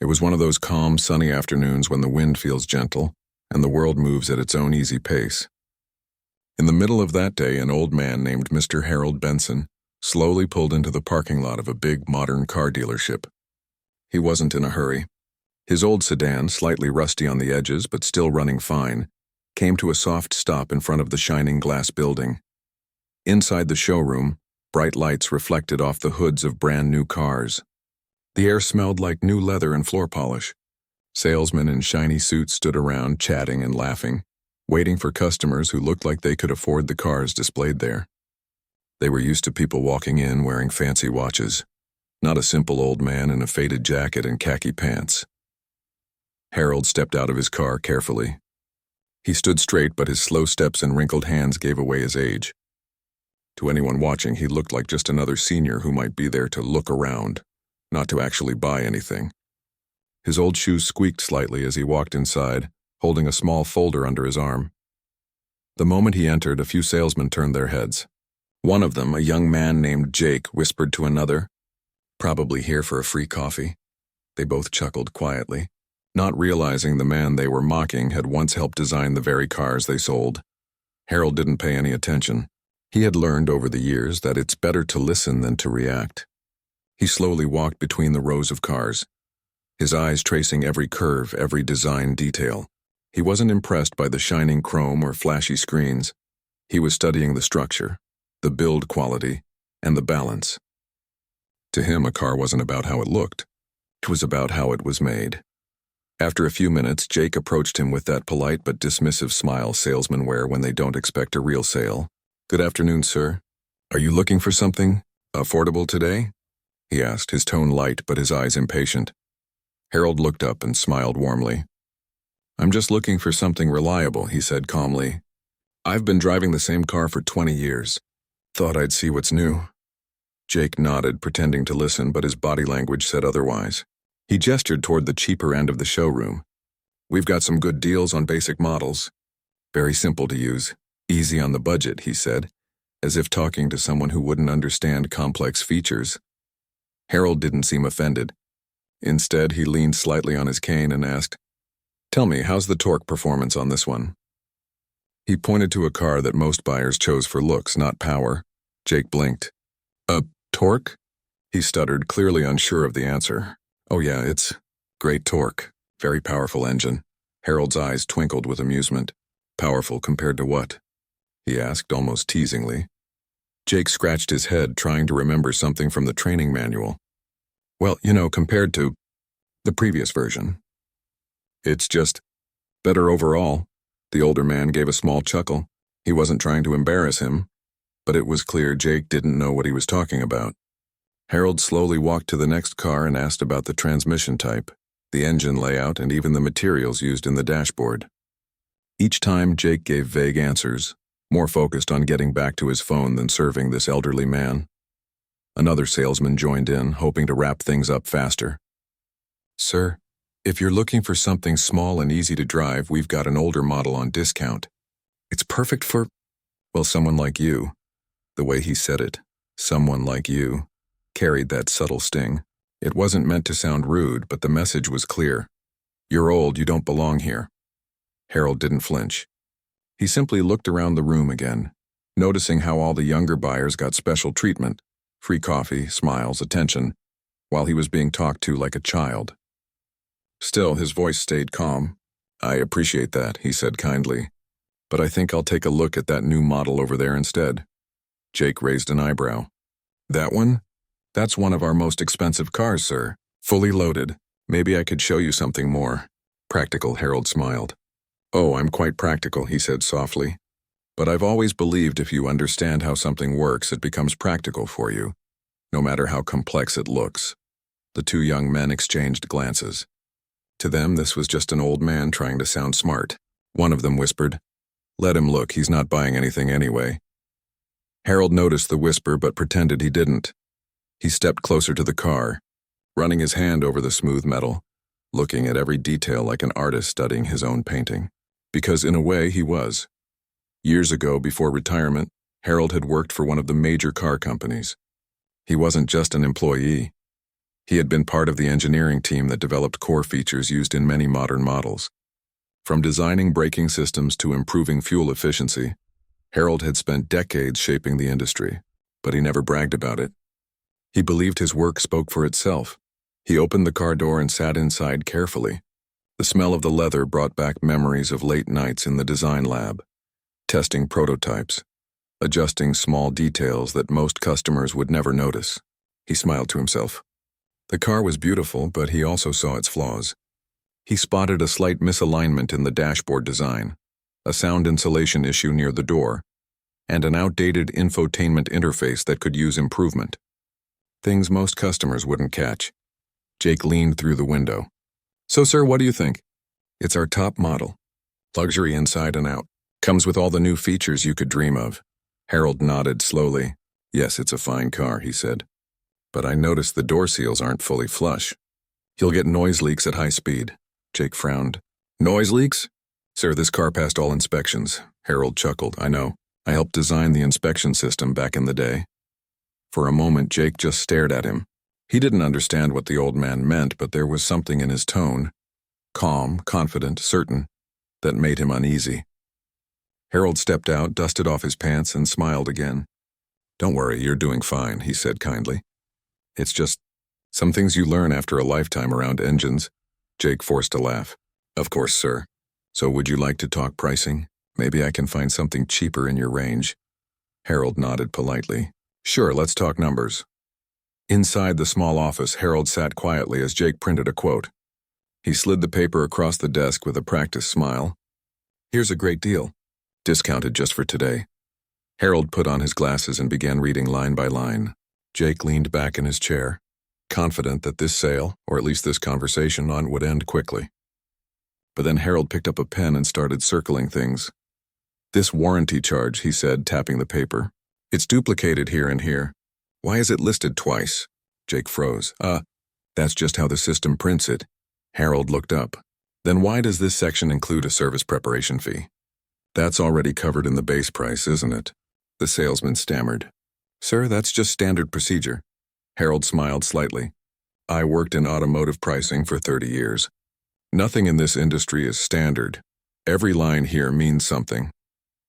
It was one of those calm, sunny afternoons when the wind feels gentle and the world moves at its own easy pace. In the middle of that day, an old man named Mr. Harold Benson slowly pulled into the parking lot of a big, modern car dealership. He wasn't in a hurry. His old sedan, slightly rusty on the edges but still running fine, came to a soft stop in front of the shining glass building. Inside the showroom, bright lights reflected off the hoods of brand-new cars. The air smelled like new leather and floor polish. Salesmen in shiny suits stood around, chatting and laughing, waiting for customers who looked like they could afford the cars displayed there. They were used to people walking in wearing fancy watches, not a simple old man in a faded jacket and khaki pants. Harold stepped out of his car carefully. He stood straight, but his slow steps and wrinkled hands gave away his age. To anyone watching, he looked like just another senior who might be there to look around, not to actually buy anything. His old shoes squeaked slightly as he walked inside, holding a small folder under his arm. The moment he entered, a few salesmen turned their heads. One of them, a young man named Jake, whispered to another, "Probably here for a free coffee." They both chuckled quietly, not realizing the man they were mocking had once helped design the very cars they sold. Harold didn't pay any attention. He had learned over the years that it's better to listen than to react. He slowly walked between the rows of cars, his eyes tracing every curve, every design detail. He wasn't impressed by the shining chrome or flashy screens. He was studying the structure, the build quality, and the balance. To him, a car wasn't about how it looked. It was about how it was made. After a few minutes, Jake approached him with that polite but dismissive smile salesmen wear when they don't expect a real sale. "Good afternoon, sir. Are you looking for something affordable today?" he asked, his tone light but his eyes impatient. Harold looked up and smiled warmly. "I'm just looking for something reliable," he said calmly. "I've been driving the same car for 20 years. Thought I'd see what's new." Jake nodded, pretending to listen, but his body language said otherwise. He gestured toward the cheaper end of the showroom. "We've got some good deals on basic models. Very simple to use, easy on the budget," he said, as if talking to someone who wouldn't understand complex features. Harold didn't seem offended. Instead, he leaned slightly on his cane and asked, "Tell me, how's the torque performance on this one?" He pointed to a car that most buyers chose for looks, not power. Jake blinked. Torque?" he stuttered, clearly unsure of the answer. "Oh yeah, it's great torque. Very powerful engine." Harold's eyes twinkled with amusement. "Powerful compared to what?" he asked, almost teasingly. Jake scratched his head, trying to remember something from the training manual. "Well, compared to the previous version. It's just better overall." The older man gave a small chuckle. He wasn't trying to embarrass him, but it was clear Jake didn't know what he was talking about. Harold slowly walked to the next car and asked about the transmission type, the engine layout, and even the materials used in the dashboard. Each time, Jake gave vague answers, more focused on getting back to his phone than serving this elderly man. Another salesman joined in, hoping to wrap things up faster. "Sir, if you're looking for something small and easy to drive, we've got an older model on discount. It's perfect for, well, someone like you." The way he said it, "someone like you," carried that subtle sting. It wasn't meant to sound rude, but the message was clear. "You're old, you don't belong here." Harold didn't flinch. He simply looked around the room again, noticing how all the younger buyers got special treatment, free coffee, smiles, attention, while he was being talked to like a child. Still, his voice stayed calm. "I appreciate that," he said kindly, "but I think I'll take a look at that new model over there instead." Jake raised an eyebrow. "That one? That's one of our most expensive cars, sir. Fully loaded. Maybe I could show you something more practical." Harold smiled. "Oh, I'm quite practical," he said softly. "But I've always believed if you understand how something works, it becomes practical for you, no matter how complex it looks." The two young men exchanged glances. To them, this was just an old man trying to sound smart. One of them whispered, "Let him look, he's not buying anything anyway." Harold noticed the whisper but pretended he didn't. He stepped closer to the car, running his hand over the smooth metal, looking at every detail like an artist studying his own painting. Because in a way, he was. Years ago, before retirement, Harold had worked for one of the major car companies. He wasn't just an employee. He had been part of the engineering team that developed core features used in many modern models. From designing braking systems to improving fuel efficiency, Harold had spent decades shaping the industry, but he never bragged about it. He believed his work spoke for itself. He opened the car door and sat inside carefully. The smell of the leather brought back memories of late nights in the design lab, testing prototypes, adjusting small details that most customers would never notice. He smiled to himself. The car was beautiful, but he also saw its flaws. He spotted a slight misalignment in the dashboard design, a sound insulation issue near the door, and an outdated infotainment interface that could use improvement. Things most customers wouldn't catch. Jake leaned through the window. "So, sir, what do you think?" "It's our top model. Luxury inside and out. Comes with all the new features you could dream of." Harold nodded slowly. "Yes, it's a fine car," he said. "But I noticed the door seals aren't fully flush. You'll get noise leaks at high speed." Jake frowned. "Noise leaks? Sir, this car passed all inspections." Harold chuckled. "I know. I helped design the inspection system back in the day." For a moment, Jake just stared at him. He didn't understand what the old man meant, but there was something in his tone, calm, confident, certain, that made him uneasy. Harold stepped out, dusted off his pants, and smiled again. "Don't worry, you're doing fine," he said kindly. "It's just some things you learn after a lifetime around engines." Jake forced a laugh. "Of course, sir. So would you like to talk pricing? Maybe I can find something cheaper in your range." Harold nodded politely. "Sure, let's talk numbers." Inside the small office, Harold sat quietly as Jake printed a quote. He slid the paper across the desk with a practiced smile. "Here's a great deal. Discounted just for today." Harold put on his glasses and began reading line by line. Jake leaned back in his chair, confident that this sale, or at least this conversation, would end quickly. But then Harold picked up a pen and started circling things. "This warranty charge," he said, tapping the paper. "It's duplicated here and here. Why is it listed twice?" Jake froze. That's just how the system prints it." Harold looked up. "Then why does this section include a service preparation fee?" "That's already covered in the base price, isn't it?" The salesman stammered. "Sir, that's just standard procedure." Harold smiled slightly. "I worked in automotive pricing for 30 years. Nothing in this industry is standard. Every line here means something."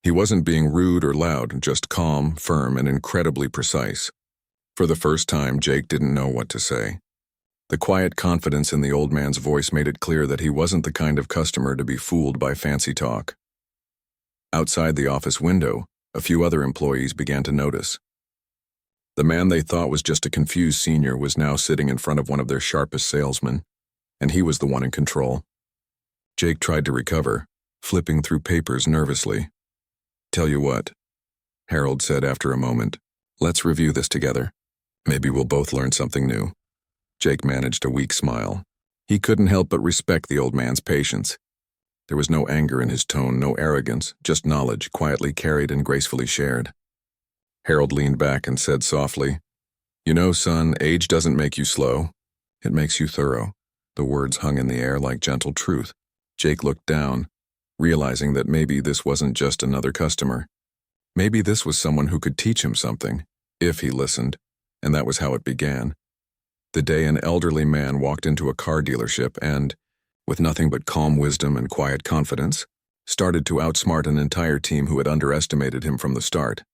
He wasn't being rude or loud, just calm, firm, and incredibly precise. For the first time, Jake didn't know what to say. The quiet confidence in the old man's voice made it clear that he wasn't the kind of customer to be fooled by fancy talk. Outside the office window, a few other employees began to notice. The man they thought was just a confused senior was now sitting in front of one of their sharpest salesmen, and he was the one in control. Jake tried to recover, flipping through papers nervously. "Tell you what," Harold said after a moment. "Let's review this together. Maybe we'll both learn something new." Jake managed a weak smile. He couldn't help but respect the old man's patience. There was no anger in his tone, no arrogance, just knowledge, quietly carried and gracefully shared. Harold leaned back and said softly, "You know, son, age doesn't make you slow. It makes you thorough." The words hung in the air like gentle truth. Jake looked down, realizing that maybe this wasn't just another customer. Maybe this was someone who could teach him something, if he listened, and that was how it began. The day an elderly man walked into a car dealership and, with nothing but calm wisdom and quiet confidence, started to outsmart an entire team who had underestimated him from the start.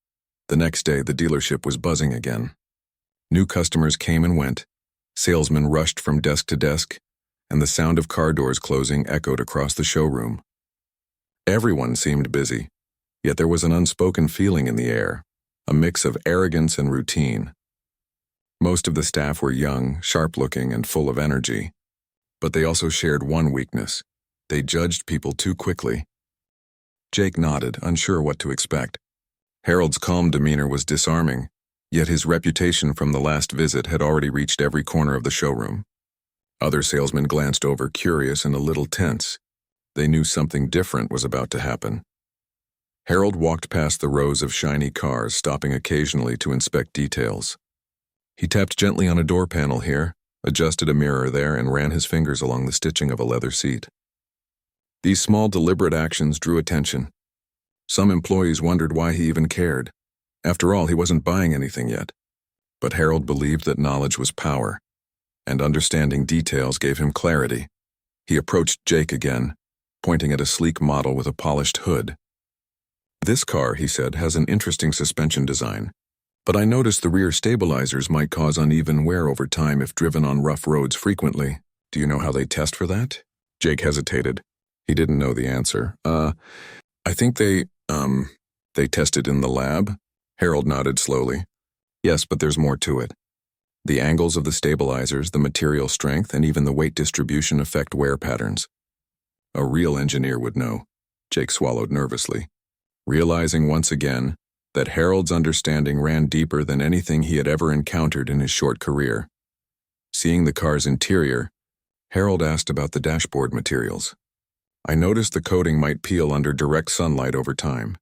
The next day, the dealership was buzzing again. New customers came and went, salesmen rushed from desk to desk, and the sound of car doors closing echoed across the showroom. Everyone seemed busy, yet there was an unspoken feeling in the air, a mix of arrogance and routine. Most of the staff were young, sharp-looking, and full of energy, but they also shared one weakness. They judged people too quickly. Jake nodded, unsure what to expect. Harold's calm demeanor was disarming, yet his reputation from the last visit had already reached every corner of the showroom. Other salesmen glanced over, curious and a little tense. They knew something different was about to happen. Harold walked past the rows of shiny cars, stopping occasionally to inspect details. He tapped gently on a door panel here, adjusted a mirror there, and ran his fingers along the stitching of a leather seat. These small, deliberate actions drew attention. Some employees wondered why he even cared. After all, he wasn't buying anything yet. But Harold believed that knowledge was power, and understanding details gave him clarity. He approached Jake again, pointing at a sleek model with a polished hood. "This car," he said, "has an interesting suspension design, but I noticed the rear stabilizers might cause uneven wear over time if driven on rough roads frequently. Do you know how they test for that?" Jake hesitated. He didn't know the answer. I think they tested in the lab?" Harold nodded slowly. "Yes, but there's more to it. The angles of the stabilizers, the material strength, and even the weight distribution affect wear patterns. A real engineer would know." Jake swallowed nervously, realizing once again that Harold's understanding ran deeper than anything he had ever encountered in his short career. Seeing the car's interior, Harold asked about the dashboard materials. "I noticed the coating might peel under direct sunlight over time.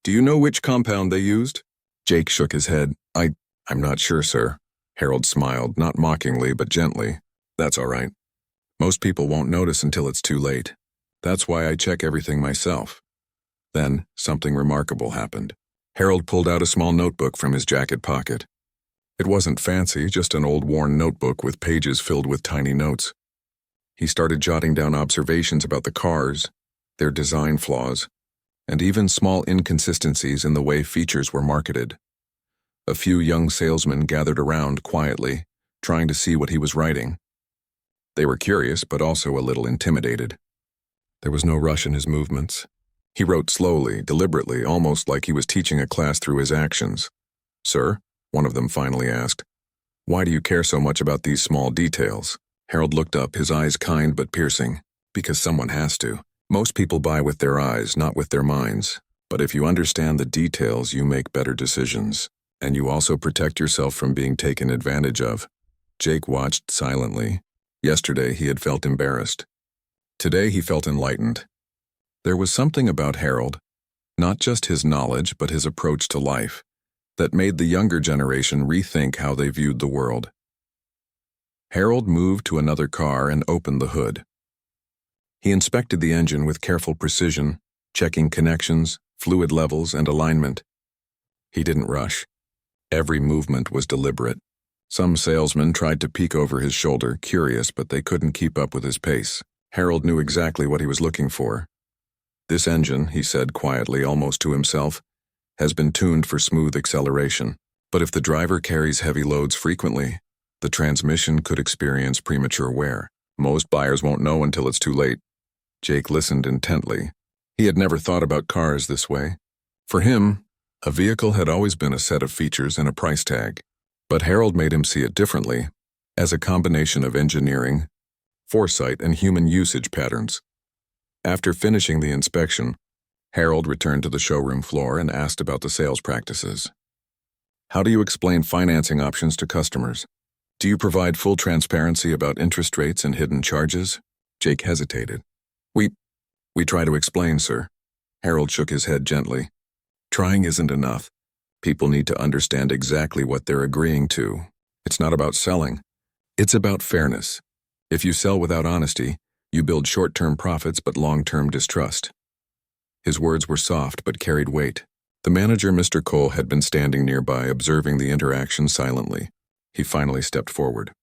Do you know which compound they used?" Jake shook his head. I'm not sure, sir." Harold smiled, not mockingly but gently. "That's all right. Most people won't notice until it's too late. That's why I check everything myself." Then, something remarkable happened. Harold pulled out a small notebook from his jacket pocket. It wasn't fancy, just an old worn notebook with pages filled with tiny notes. He started jotting down observations about the cars, their design flaws, and even small inconsistencies in the way features were marketed. A few young salesmen gathered around quietly, trying to see what he was writing. They were curious, but also a little intimidated. There was no rush in his movements. He wrote slowly, deliberately, almost like he was teaching a class through his actions. "Sir," one of them finally asked, "why do you care so much about these small details?" Harold looked up, his eyes kind but piercing. "Because someone has to. Most people buy with their eyes, not with their minds. But if you understand the details, you make better decisions. And you also protect yourself from being taken advantage of." Jake watched silently. Yesterday he had felt embarrassed. Today he felt enlightened. There was something about Harold, not just his knowledge but his approach to life, that made the younger generation rethink how they viewed the world. Harold moved to another car and opened the hood. He inspected the engine with careful precision, checking connections, fluid levels, and alignment. He didn't rush. Every movement was deliberate. Some salesmen tried to peek over his shoulder, curious, but they couldn't keep up with his pace. Harold knew exactly what he was looking for. "This engine," he said quietly, almost to himself, "has been tuned for smooth acceleration. But if the driver carries heavy loads frequently, the transmission could experience premature wear. Most buyers won't know until it's too late." Jake listened intently. He had never thought about cars this way. For him, a vehicle had always been a set of features and a price tag. But Harold made him see it differently, as a combination of engineering, foresight, and human usage patterns. After finishing the inspection, Harold returned to the showroom floor and asked about the sales practices. "How do you explain financing options to customers? Do you provide full transparency about interest rates and hidden charges?" Jake hesitated. We try to explain, sir." Harold shook his head gently. "Trying isn't enough. People need to understand exactly what they're agreeing to. It's not about selling. It's about fairness. If you sell without honesty, you build short-term profits but long-term distrust." His words were soft but carried weight. The manager, Mr. Cole, had been standing nearby, observing the interaction silently. He finally stepped forward.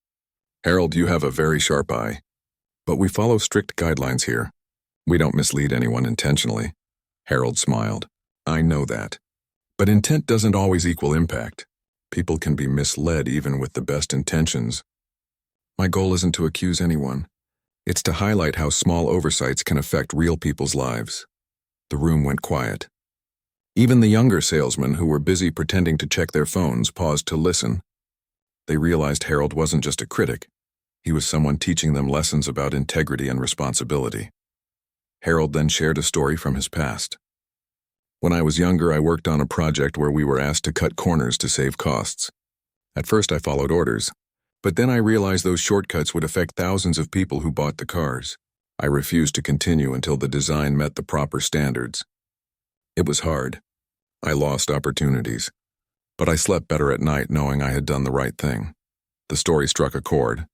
"Harold, you have a very sharp eye. But we follow strict guidelines here. We don't mislead anyone intentionally." Harold smiled. "I know that. But intent doesn't always equal impact. People can be misled even with the best intentions. My goal isn't to accuse anyone. It's to highlight how small oversights can affect real people's lives." The room went quiet. Even the younger salesmen, who were busy pretending to check their phones, paused to listen. They realized Harold wasn't just a critic. He was someone teaching them lessons about integrity and responsibility. Harold then shared a story from his past. "When I was younger, I worked on a project where we were asked to cut corners to save costs. At first I followed orders, but then I realized those shortcuts would affect thousands of people who bought the cars. I refused to continue until the design met the proper standards. It was hard. I lost opportunities. But I slept better at night knowing I had done the right thing." The story struck a chord.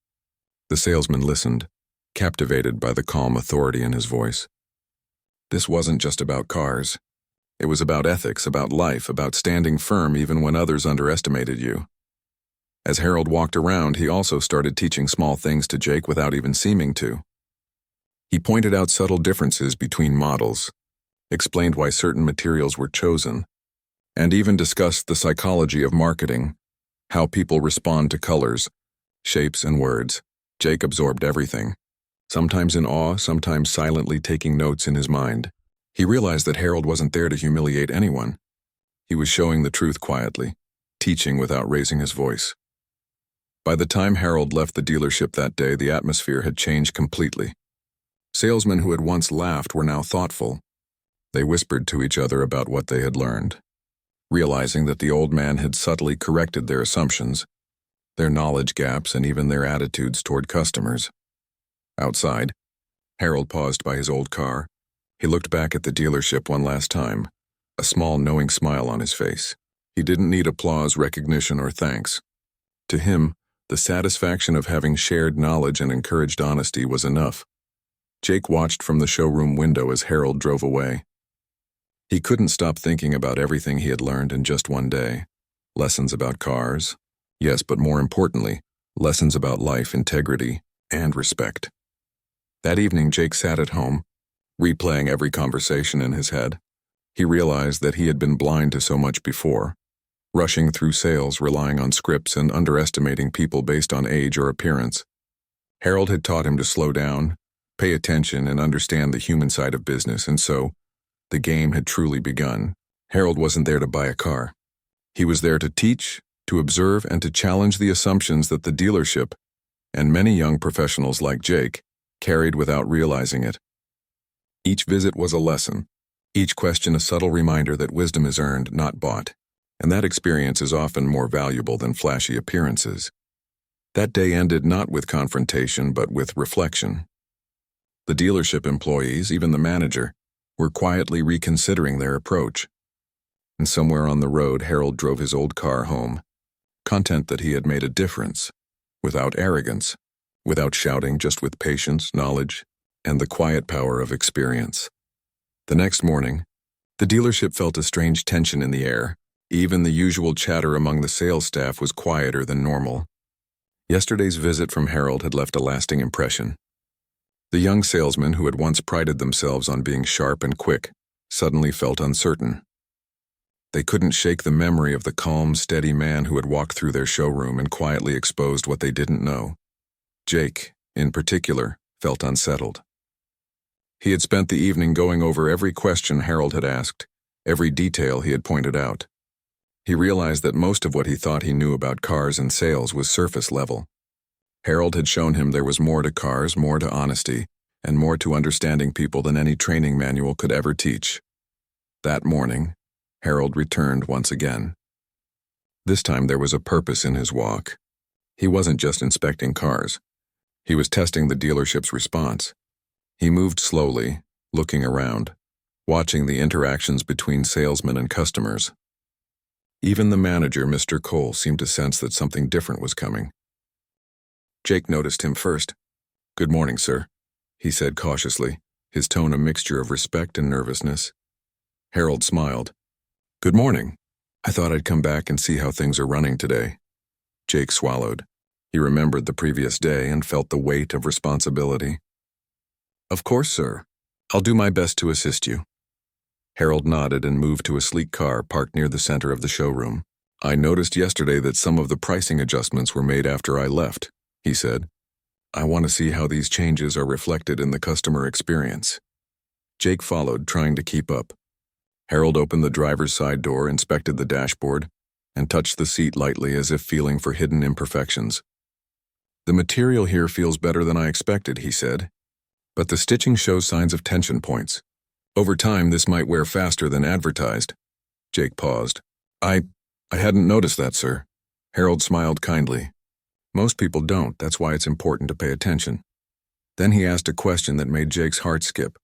The salesman listened, captivated by the calm authority in his voice. This wasn't just about cars. It was about ethics, about life, about standing firm even when others underestimated you. As Harold walked around, he also started teaching small things to Jake without even seeming to. He pointed out subtle differences between models, explained why certain materials were chosen, and even discussed the psychology of marketing, how people respond to colors, shapes, and words. Jake absorbed everything, sometimes in awe, sometimes silently taking notes in his mind. He realized that Harold wasn't there to humiliate anyone. He was showing the truth quietly, teaching without raising his voice. By the time Harold left the dealership that day, the atmosphere had changed completely. Salesmen who had once laughed were now thoughtful. They whispered to each other about what they had learned, realizing that the old man had subtly corrected their assumptions, their knowledge gaps, and even their attitudes toward customers. Outside, Harold paused by his old car. He looked back at the dealership one last time, a small knowing smile on his face. He didn't need applause, recognition, or thanks. To him, the satisfaction of having shared knowledge and encouraged honesty was enough. Jake watched from the showroom window as Harold drove away. He couldn't stop thinking about everything he had learned in just one day. Lessons about cars, yes, but more importantly, lessons about life, integrity, and respect. That evening, Jake sat at home, replaying every conversation in his head. He realized that he had been blind to so much before, rushing through sales, relying on scripts, and underestimating people based on age or appearance. Harold had taught him to slow down, pay attention, and understand the human side of business, and so, the game had truly begun. Harold wasn't there to buy a car. He was there to teach, to observe, and to challenge the assumptions that the dealership, and many young professionals like Jake, carried without realizing it. Each visit was a lesson, each question a subtle reminder that wisdom is earned, not bought, and that experience is often more valuable than flashy appearances. That day ended not with confrontation, but with reflection. The dealership employees, even the manager, were quietly reconsidering their approach. And somewhere on the road, Harold drove his old car home, content that he had made a difference, without arrogance, without shouting, just with patience, knowledge, and the quiet power of experience. The next morning, the dealership felt a strange tension in the air. Even the usual chatter among the sales staff was quieter than normal. Yesterday's visit from Harold had left a lasting impression. The young salesmen who had once prided themselves on being sharp and quick suddenly felt uncertain. They couldn't shake the memory of the calm, steady man who had walked through their showroom and quietly exposed what they didn't know. Jake, in particular, felt unsettled. He had spent the evening going over every question Harold had asked, every detail he had pointed out. He realized that most of what he thought he knew about cars and sales was surface level. Harold had shown him there was more to cars, more to honesty, and more to understanding people than any training manual could ever teach. That morning, Harold returned once again. This time there was a purpose in his walk. He wasn't just inspecting cars. He was testing the dealership's response. He moved slowly, looking around, watching the interactions between salesmen and customers. Even the manager, Mr. Cole, seemed to sense that something different was coming. Jake noticed him first. "Good morning, sir," he said cautiously, his tone a mixture of respect and nervousness. Harold smiled. "Good morning. I thought I'd come back and see how things are running today." Jake swallowed. He remembered the previous day and felt the weight of responsibility. "Of course, sir. I'll do my best to assist you." Harold nodded and moved to a sleek car parked near the center of the showroom. "I noticed yesterday that some of the pricing adjustments were made after I left," he said. "I want to see how these changes are reflected in the customer experience." Jake followed, trying to keep up. Harold opened the driver's side door, inspected the dashboard, and touched the seat lightly as if feeling for hidden imperfections. "The material here feels better than I expected," he said, "but the stitching shows signs of tension points. Over time, this might wear faster than advertised." Jake paused. I hadn't noticed that, sir." Harold smiled kindly. "Most people don't, that's why it's important to pay attention." Then he asked a question that made Jake's heart skip.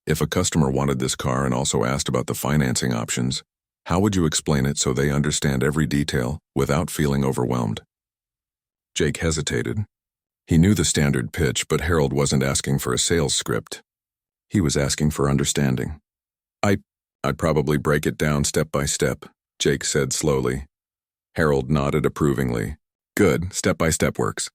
"If a customer wanted this car and also asked about the financing options, how would you explain it so they understand every detail without feeling overwhelmed?" Jake hesitated. He knew the standard pitch, but Harold wasn't asking for a sales script. He was asking for understanding. I'd probably break it down step by step," Jake said slowly. Harold nodded approvingly. Good, step-by-step works.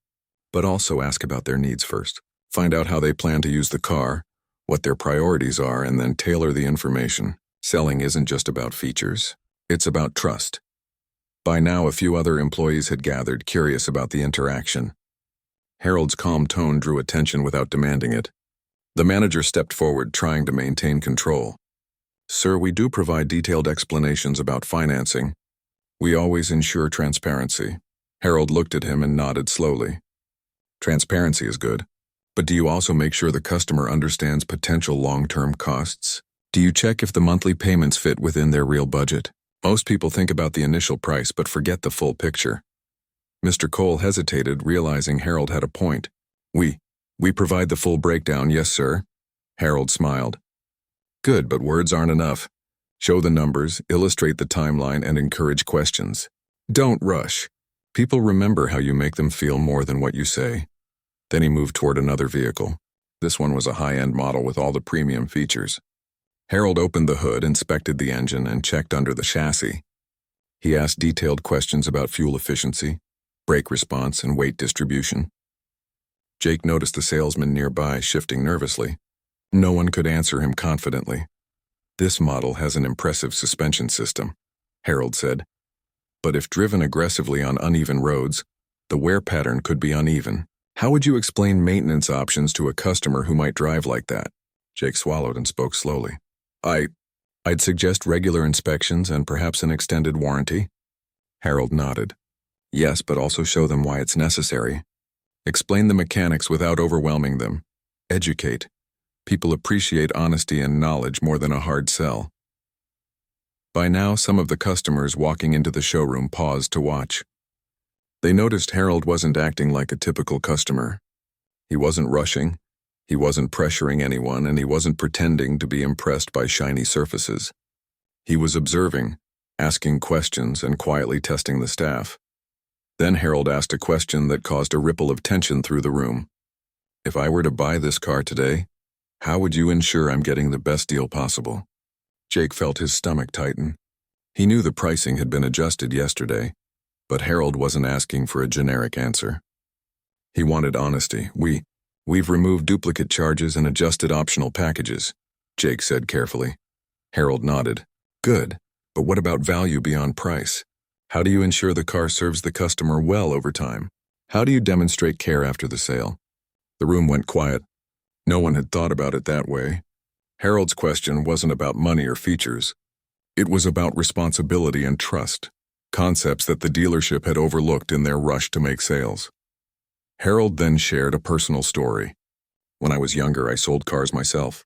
But also ask about their needs first. Find out how they plan to use the car, what their priorities are, and then tailor the information. Selling isn't just about features. It's about trust. By now, a few other employees had gathered, curious about the interaction. Harold's calm tone drew attention without demanding it. The manager stepped forward, trying to maintain control. Sir, we do provide detailed explanations about financing. We always ensure transparency. Harold looked at him and nodded slowly. Transparency is good. But do you also make sure the customer understands potential long-term costs? Do you check if the monthly payments fit within their real budget? Most people think about the initial price but forget the full picture. Mr. Cole hesitated, realizing Harold had a point. We provide the full breakdown, yes, sir. Harold smiled. Good, but words aren't enough. Show the numbers, illustrate the timeline, and encourage questions. Don't rush. People remember how you make them feel more than what you say. Then he moved toward another vehicle. This one was a high-end model with all the premium features. Harold opened the hood, inspected the engine, and checked under the chassis. He asked detailed questions about fuel efficiency, brake response, and weight distribution. Jake noticed the salesman nearby shifting nervously. No one could answer him confidently. This model has an impressive suspension system, Harold said. But if driven aggressively on uneven roads, the wear pattern could be uneven. How would you explain maintenance options to a customer who might drive like that? Jake swallowed and spoke slowly. I'd suggest regular inspections and perhaps an extended warranty. Harold nodded. Yes, but also show them why it's necessary. Explain the mechanics without overwhelming them. Educate. People appreciate honesty and knowledge more than a hard sell. By now, some of the customers walking into the showroom paused to watch. They noticed Harold wasn't acting like a typical customer. He wasn't rushing, he wasn't pressuring anyone, and he wasn't pretending to be impressed by shiny surfaces. He was observing, asking questions, and quietly testing the staff. Then Harold asked a question that caused a ripple of tension through the room. If I were to buy this car today, how would you ensure I'm getting the best deal possible? Jake felt his stomach tighten. He knew the pricing had been adjusted yesterday, but Harold wasn't asking for a generic answer. He wanted honesty. We've removed duplicate charges and adjusted optional packages, Jake said carefully. Harold nodded. Good, but what about value beyond price? How do you ensure the car serves the customer well over time? How do you demonstrate care after the sale? The room went quiet. No one had thought about it that way. Harold's question wasn't about money or features. It was about responsibility and trust, concepts that the dealership had overlooked in their rush to make sales. Harold then shared a personal story. When I was younger, I sold cars myself.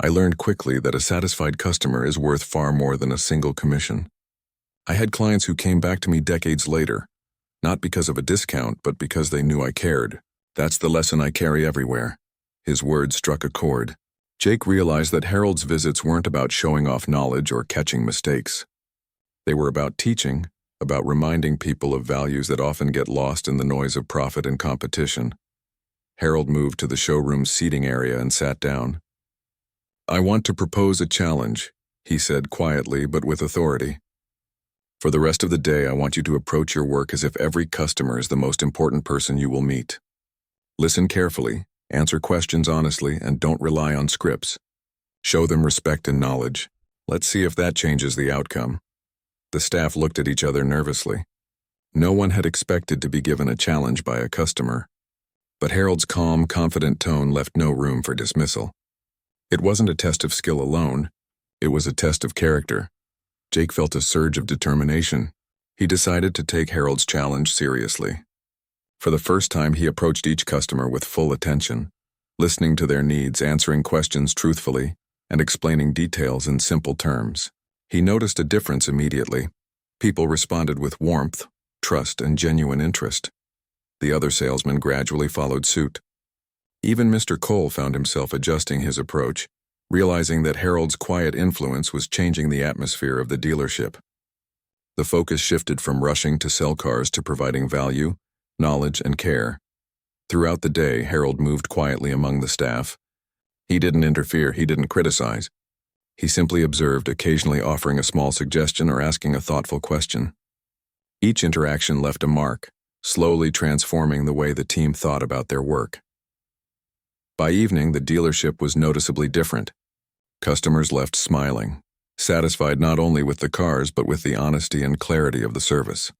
I learned quickly that a satisfied customer is worth far more than a single commission. I had clients who came back to me decades later, not because of a discount, but because they knew I cared. That's the lesson I carry everywhere. His words struck a chord. Jake realized that Harold's visits weren't about showing off knowledge or catching mistakes. They were about teaching, about reminding people of values that often get lost in the noise of profit and competition. Harold moved to the showroom's seating area and sat down. I want to propose a challenge, he said quietly but with authority. For the rest of the day, I want you to approach your work as if every customer is the most important person you will meet. Listen carefully, answer questions honestly, and don't rely on scripts. Show them respect and knowledge. Let's see if that changes the outcome. The staff looked at each other nervously. No one had expected to be given a challenge by a customer. But Harold's calm, confident tone left no room for dismissal. It wasn't a test of skill alone. It was a test of character. Jake felt a surge of determination. He decided to take Harold's challenge seriously. For the first time, he approached each customer with full attention, listening to their needs, answering questions truthfully, and explaining details in simple terms. He noticed a difference immediately. People responded with warmth, trust, and genuine interest. The other salesmen gradually followed suit. Even Mr. Cole found himself adjusting his approach, realizing that Harold's quiet influence was changing the atmosphere of the dealership. The focus shifted from rushing to sell cars to providing value, knowledge, and care. Throughout the day, Harold moved quietly among the staff. He didn't interfere, he didn't criticize. He simply observed, occasionally offering a small suggestion or asking a thoughtful question. Each interaction left a mark, slowly transforming the way the team thought about their work. By evening, the dealership was noticeably different. Customers left smiling, satisfied not only with the cars but with the honesty and clarity of the service.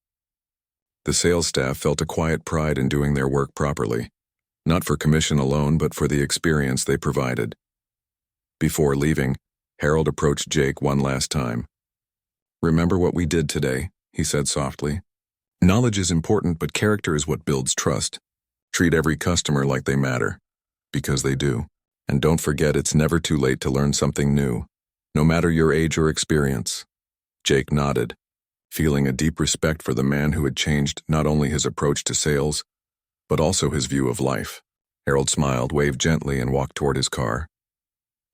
The sales staff felt a quiet pride in doing their work properly, not for commission alone but for the experience they provided. Before leaving, Harold approached Jake one last time. "Remember what we did today," he said softly. "Knowledge is important, but character is what builds trust. Treat every customer like they matter, because they do. And don't forget it's never too late to learn something new, no matter your age or experience." Jake nodded, feeling a deep respect for the man who had changed not only his approach to sales, but also his view of life. Harold smiled, waved gently, and walked toward his car.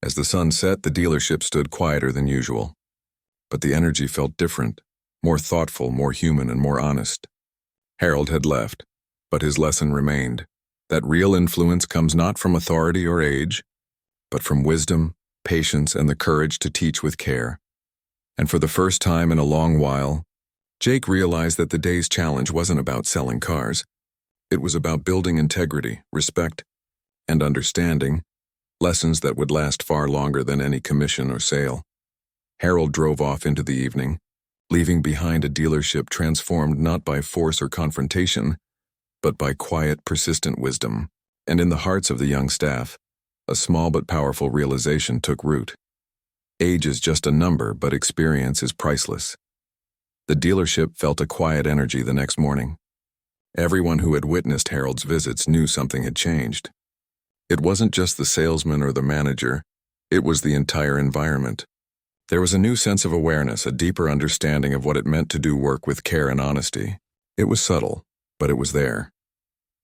As the sun set, the dealership stood quieter than usual. But the energy felt different, more thoughtful, more human, and more honest. Harold had left, but his lesson remained, that real influence comes not from authority or age, but from wisdom, patience, and the courage to teach with care. And for the first time in a long while, Jake realized that the day's challenge wasn't about selling cars. It was about building integrity, respect, and understanding, lessons that would last far longer than any commission or sale. Harold drove off into the evening, leaving behind a dealership transformed not by force or confrontation, but by quiet, persistent wisdom. And in the hearts of the young staff, a small but powerful realization took root. Age is just a number, but experience is priceless. The dealership felt a quiet energy the next morning. Everyone who had witnessed Harold's visits knew something had changed. It wasn't just the salesman or the manager, it was the entire environment. There was a new sense of awareness, a deeper understanding of what it meant to do work with care and honesty. It was subtle, but it was there.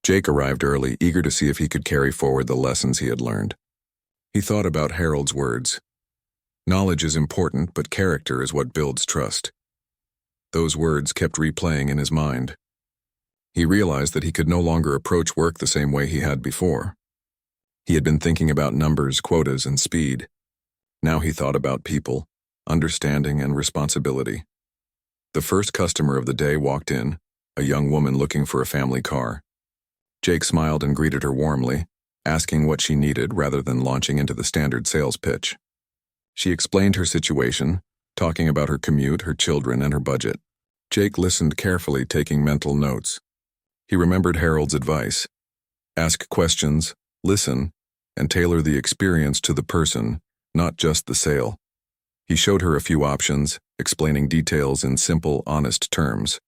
Jake arrived early, eager to see if he could carry forward the lessons he had learned. He thought about Harold's words. "Knowledge is important, but character is what builds trust." Those words kept replaying in his mind. He realized that he could no longer approach work the same way he had before. He had been thinking about numbers, quotas, and speed. Now he thought about people, understanding, and responsibility. The first customer of the day walked in, a young woman looking for a family car. Jake smiled and greeted her warmly, asking what she needed rather than launching into the standard sales pitch. She explained her situation, talking about her commute, her children, and her budget. Jake listened carefully, taking mental notes. He remembered Harold's advice. Ask questions, listen, and tailor the experience to the person, not just the sale. He showed her a few options, explaining details in simple, honest terms.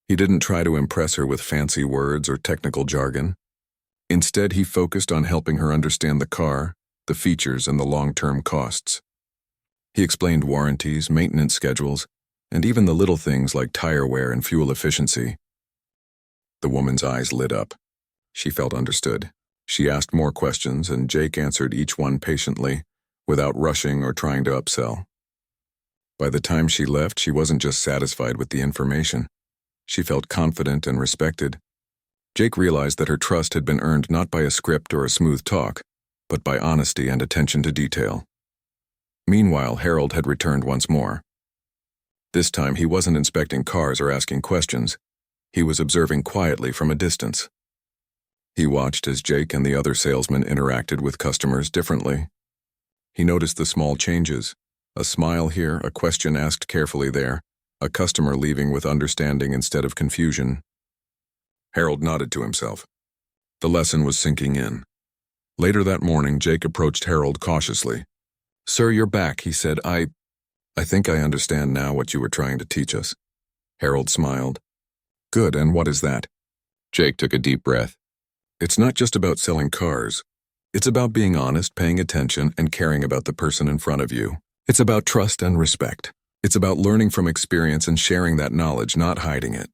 He didn't try to impress her with fancy words or technical jargon. Instead, he focused on helping her understand the car, the features, and the long-term costs. He explained warranties, maintenance schedules, and even the little things like tire wear and fuel efficiency. The woman's eyes lit up. She felt understood. She asked more questions, and Jake answered each one patiently, without rushing or trying to upsell. By the time she left, she wasn't just satisfied with the information. She felt confident and respected. Jake realized that her trust had been earned not by a script or a smooth talk, but by honesty and attention to detail. Meanwhile, Harold had returned once more. This time, he wasn't inspecting cars or asking questions. He was observing quietly from a distance. He watched as Jake and the other salesmen interacted with customers differently. He noticed the small changes, a smile here, a question asked carefully there, a customer leaving with understanding instead of confusion. Harold nodded to himself. The lesson was sinking in. Later that morning, Jake approached Harold cautiously. "Sir, you're back," he said. I think I understand now what you were trying to teach us." Harold smiled. "Good, and what is that?" Jake took a deep breath. "It's not just about selling cars. It's about being honest, paying attention, and caring about the person in front of you. It's about trust and respect. It's about learning from experience and sharing that knowledge, not hiding it."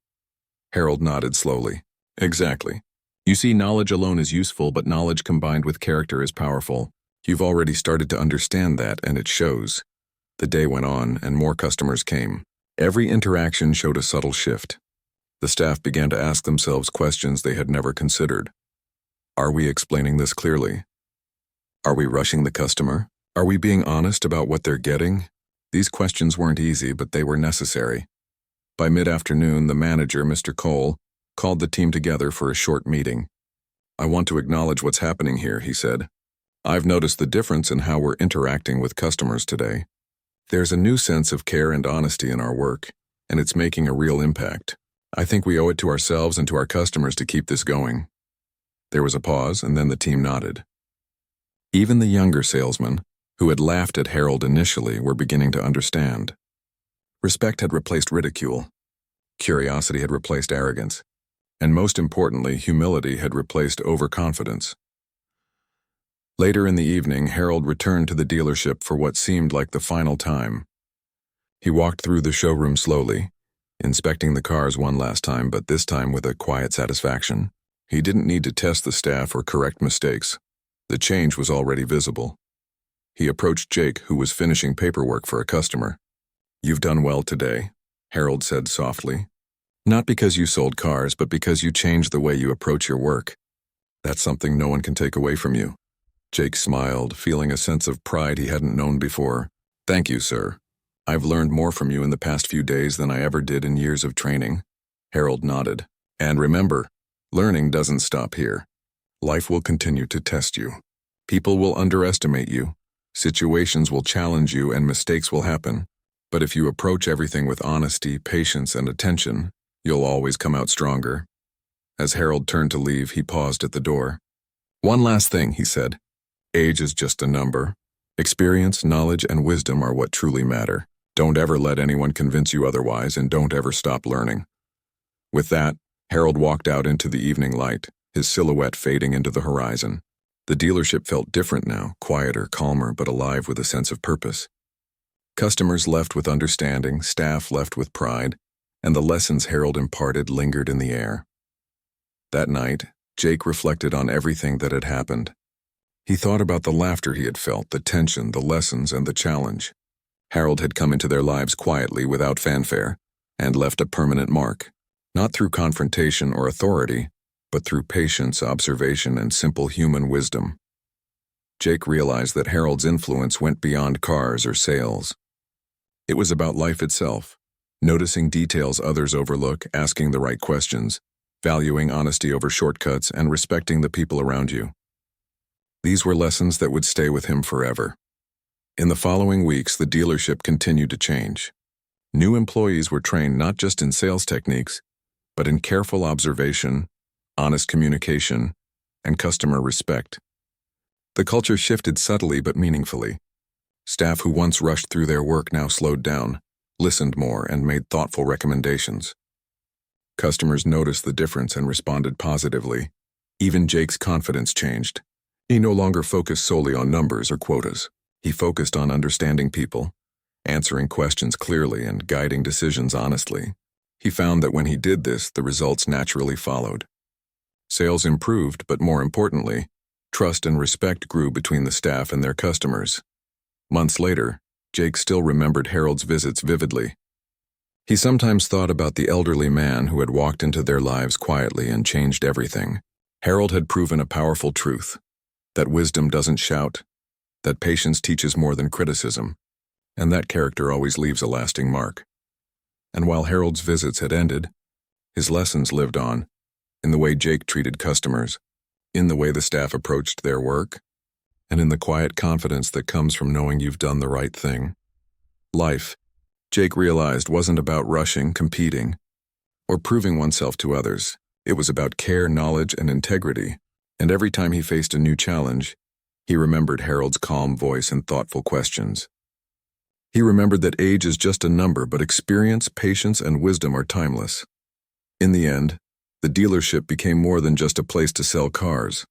Harold nodded slowly. "Exactly. You see, knowledge alone is useful, but knowledge combined with character is powerful. You've already started to understand that, and it shows." The day went on, and more customers came. Every interaction showed a subtle shift. The staff began to ask themselves questions they had never considered. Are we explaining this clearly? Are we rushing the customer? Are we being honest about what they're getting? These questions weren't easy, but they were necessary. By mid-afternoon, the manager, Mr. Cole, called the team together for a short meeting. "I want to acknowledge what's happening here," he said. "I've noticed the difference in how we're interacting with customers today. There's a new sense of care and honesty in our work, and it's making a real impact. I think we owe it to ourselves and to our customers to keep this going." There was a pause, and then the team nodded. Even the younger salesmen, who had laughed at Harold initially, were beginning to understand. Respect had replaced ridicule. Curiosity had replaced arrogance. And most importantly, humility had replaced overconfidence. Later in the evening, Harold returned to the dealership for what seemed like the final time. He walked through the showroom slowly, inspecting the cars one last time, but this time with a quiet satisfaction. He didn't need to test the staff or correct mistakes. The change was already visible. He approached Jake, who was finishing paperwork for a customer. "You've done well today," Harold said softly. "Not because you sold cars, but because you changed the way you approach your work. That's something no one can take away from you." Jake smiled, feeling a sense of pride he hadn't known before. "Thank you, sir. I've learned more from you in the past few days than I ever did in years of training." Harold nodded. "And remember, learning doesn't stop here. Life will continue to test you. People will underestimate you. Situations will challenge you and mistakes will happen. But if you approach everything with honesty, patience, and attention, you'll always come out stronger." As Harold turned to leave, he paused at the door. "One last thing," he said. "Age is just a number. Experience, knowledge, and wisdom are what truly matter. Don't ever let anyone convince you otherwise, and don't ever stop learning." With that, Harold walked out into the evening light, his silhouette fading into the horizon. The dealership felt different now, quieter, calmer, but alive with a sense of purpose. Customers left with understanding, staff left with pride, and the lessons Harold imparted lingered in the air. That night, Jake reflected on everything that had happened. He thought about the laughter he had felt, the tension, the lessons, and the challenge. Harold had come into their lives quietly, without fanfare, and left a permanent mark, not through confrontation or authority, but through patience, observation, and simple human wisdom. Jake realized that Harold's influence went beyond cars or sales. It was about life itself, noticing details others overlook, asking the right questions, valuing honesty over shortcuts, and respecting the people around you. These were lessons that would stay with him forever. In the following weeks, the dealership continued to change. New employees were trained not just in sales techniques, but in careful observation, honest communication, and customer respect. The culture shifted subtly but meaningfully. Staff who once rushed through their work now slowed down, listened more, and made thoughtful recommendations. Customers noticed the difference and responded positively. Even Jake's confidence changed. He no longer focused solely on numbers or quotas. He focused on understanding people, answering questions clearly, and guiding decisions honestly. He found that when he did this, the results naturally followed. Sales improved, but more importantly, trust and respect grew between the staff and their customers. Months later, Jake still remembered Harold's visits vividly. He sometimes thought about the elderly man who had walked into their lives quietly and changed everything. Harold had proven a powerful truth, that wisdom doesn't shout, that patience teaches more than criticism, and that character always leaves a lasting mark. And while Harold's visits had ended, his lessons lived on, in the way Jake treated customers, in the way the staff approached their work, and in the quiet confidence that comes from knowing you've done the right thing. Life, Jake realized, wasn't about rushing, competing, or proving oneself to others. It was about care, knowledge, and integrity. And every time he faced a new challenge, he remembered Harold's calm voice and thoughtful questions. He remembered that age is just a number, but experience, patience, and wisdom are timeless. In the end, the dealership became more than just a place to sell cars.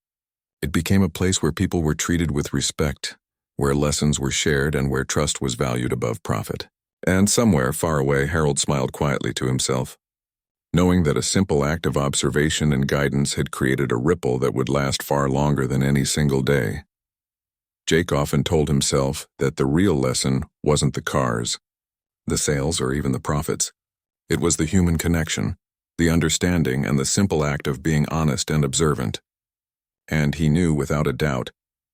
It became a place where people were treated with respect, where lessons were shared, and where trust was valued above profit. And somewhere far away, Harold smiled quietly to himself, knowing that a simple act of observation and guidance had created a ripple that would last far longer than any single day. Jake often told himself that the real lesson wasn't the cars, the sales, or even the profits. It was the human connection, the understanding, and the simple act of being honest and observant. And he knew without a doubt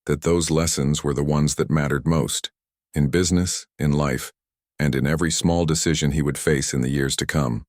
that those lessons were the ones that mattered most, in business, in life, and in every small decision he would face in the years to come.